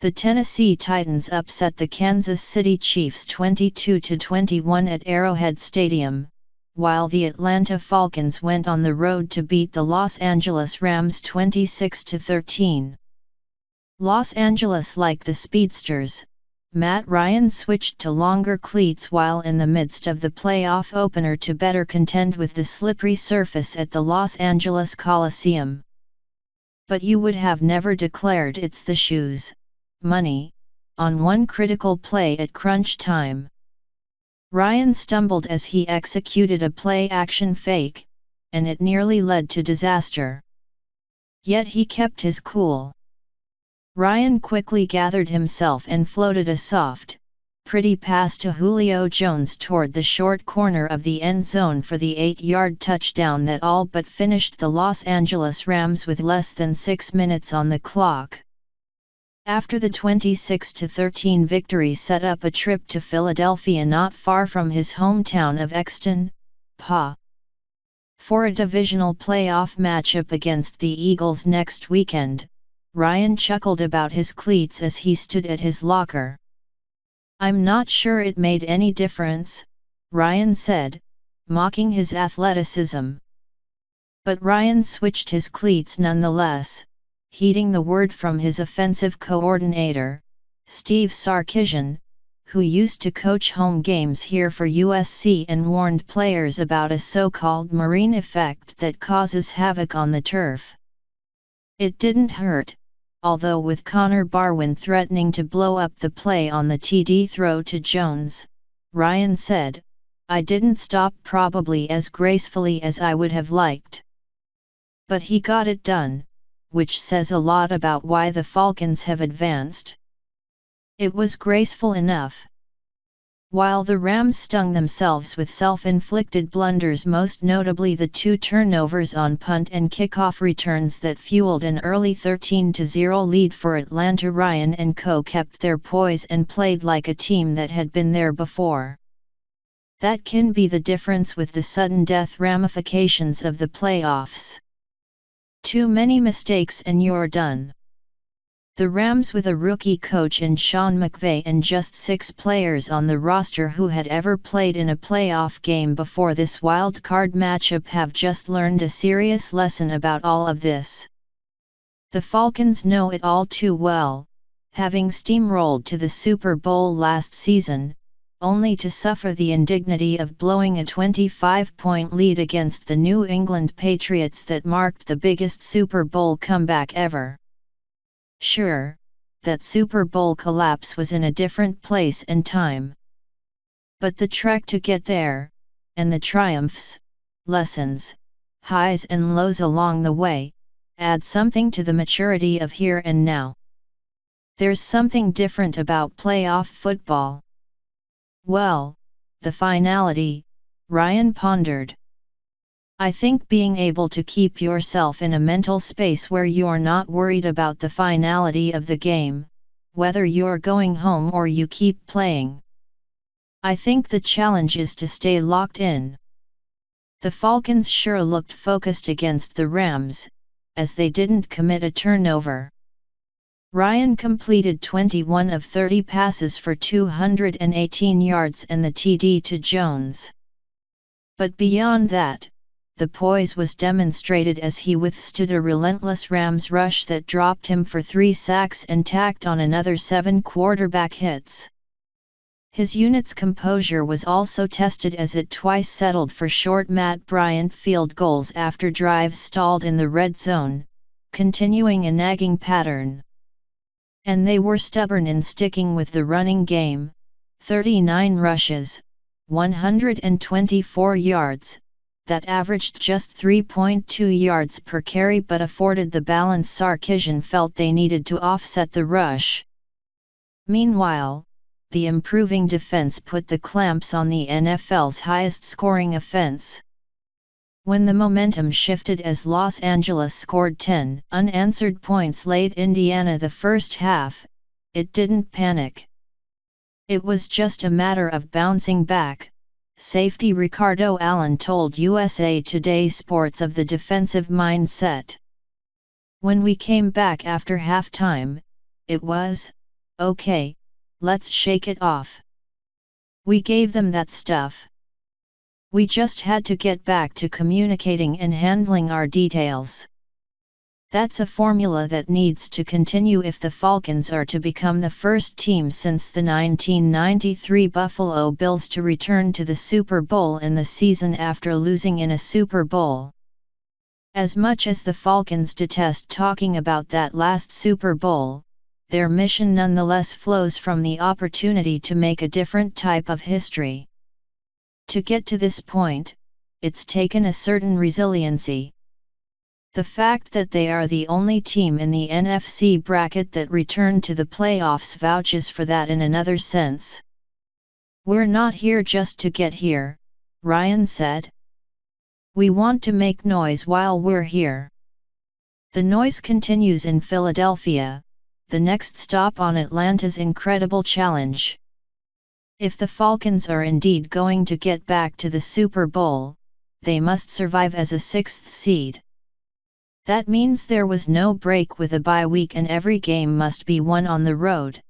The Tennessee Titans upset the Kansas City Chiefs 22-21 at Arrowhead Stadium, while the Atlanta Falcons went on the road to beat the Los Angeles Rams 26-13. Los Angeles like the speedsters, Matt Ryan switched to longer cleats while in the midst of the playoff opener to better contend with the slippery surface at the Los Angeles Coliseum. But you would have never declared it's the shoes, money, on one critical play at crunch time. Ryan stumbled as he executed a play-action fake, and it nearly led to disaster. Yet he kept his cool. Ryan quickly gathered himself and floated a soft, pretty pass to Julio Jones toward the short corner of the end zone for the 8-yard touchdown that all but finished the Los Angeles Rams with less than 6 minutes on the clock. After the 26-13 victory set up a trip to Philadelphia not far from his hometown of Exton, PA. For a divisional playoff matchup against the Eagles next weekend, Ryan chuckled about his cleats as he stood at his locker. "I'm not sure it made any difference," Ryan said, mocking his athleticism. But Ryan switched his cleats nonetheless, heeding the word from his offensive coordinator, Steve Sarkisian, who used to coach home games here for USC and warned players about a so-called marine effect that causes havoc on the turf. It didn't hurt, although with Connor Barwin threatening to blow up the play on the TD throw to Jones, Ryan said, "I didn't stop probably as gracefully as I would have liked. But he got it done, which says a lot about why the Falcons have advanced. It was graceful enough." While the Rams stung themselves with self-inflicted blunders, most notably the 2 turnovers on punt and kickoff returns that fueled an early 13-0 lead for Atlanta, Ryan and co kept their poise and played like a team that had been there before. That can be the difference with the sudden death ramifications of the playoffs. Too many mistakes and you're done. The Rams, with a rookie coach in Sean McVay and just 6 players on the roster who had ever played in a playoff game before this wild card matchup, have just learned a serious lesson about all of this. The Falcons know it all too well, having steamrolled to the Super Bowl last season, only to suffer the indignity of blowing a 25-point lead against the New England Patriots that marked the biggest Super Bowl comeback ever. Sure, that Super Bowl collapse was in a different place and time. But the trek to get there, and the triumphs, lessons, highs and lows along the way, add something to the maturity of here and now. There's something different about playoff football. Well, the finality, Ryan pondered. I think being able to keep yourself in a mental space where you're not worried about the finality of the game, whether you're going home or you keep playing. I think the challenge is to stay locked in. The Falcons sure looked focused against the Rams, as they didn't commit a turnover. Ryan completed 21 of 30 passes for 218 yards and the TD to Jones. But beyond that, the poise was demonstrated as he withstood a relentless Rams rush that dropped him for 3 sacks and tacked on another 7 quarterback hits. His unit's composure was also tested as it twice settled for short Matt Bryant field goals after drives stalled in the red zone, continuing a nagging pattern. And they were stubborn in sticking with the running game, 39 rushes, 124 yards, that averaged just 3.2 yards per carry but afforded the balance Sarkisian felt they needed to offset the rush. Meanwhile, the improving defense put the clamps on the NFL's highest-scoring offense. When the momentum shifted as Los Angeles scored 10 unanswered points late Indiana the first half, it didn't panic. It was just a matter of bouncing back, safety Ricardo Allen told USA Today Sports of the defensive mindset. When we came back after halftime, it was Okay, let's shake it off. We gave them that stuff. We just had to get back to communicating and handling our details. That's a formula that needs to continue if the Falcons are to become the first team since the 1993 Buffalo Bills to return to the Super Bowl in the season after losing in a Super Bowl. As much as the Falcons detest talking about that last Super Bowl, their mission nonetheless flows from the opportunity to make a different type of history. To get to this point, it's taken a certain resiliency. The fact that they are the only team in the NFC bracket that returned to the playoffs vouches for that in another sense. We're not here just to get here, Ryan said. We want to make noise while we're here. The noise continues in Philadelphia, the next stop on Atlanta's incredible challenge. If the Falcons are indeed going to get back to the Super Bowl, they must survive as a sixth seed. That means there was no break with a bye week and every game must be won on the road.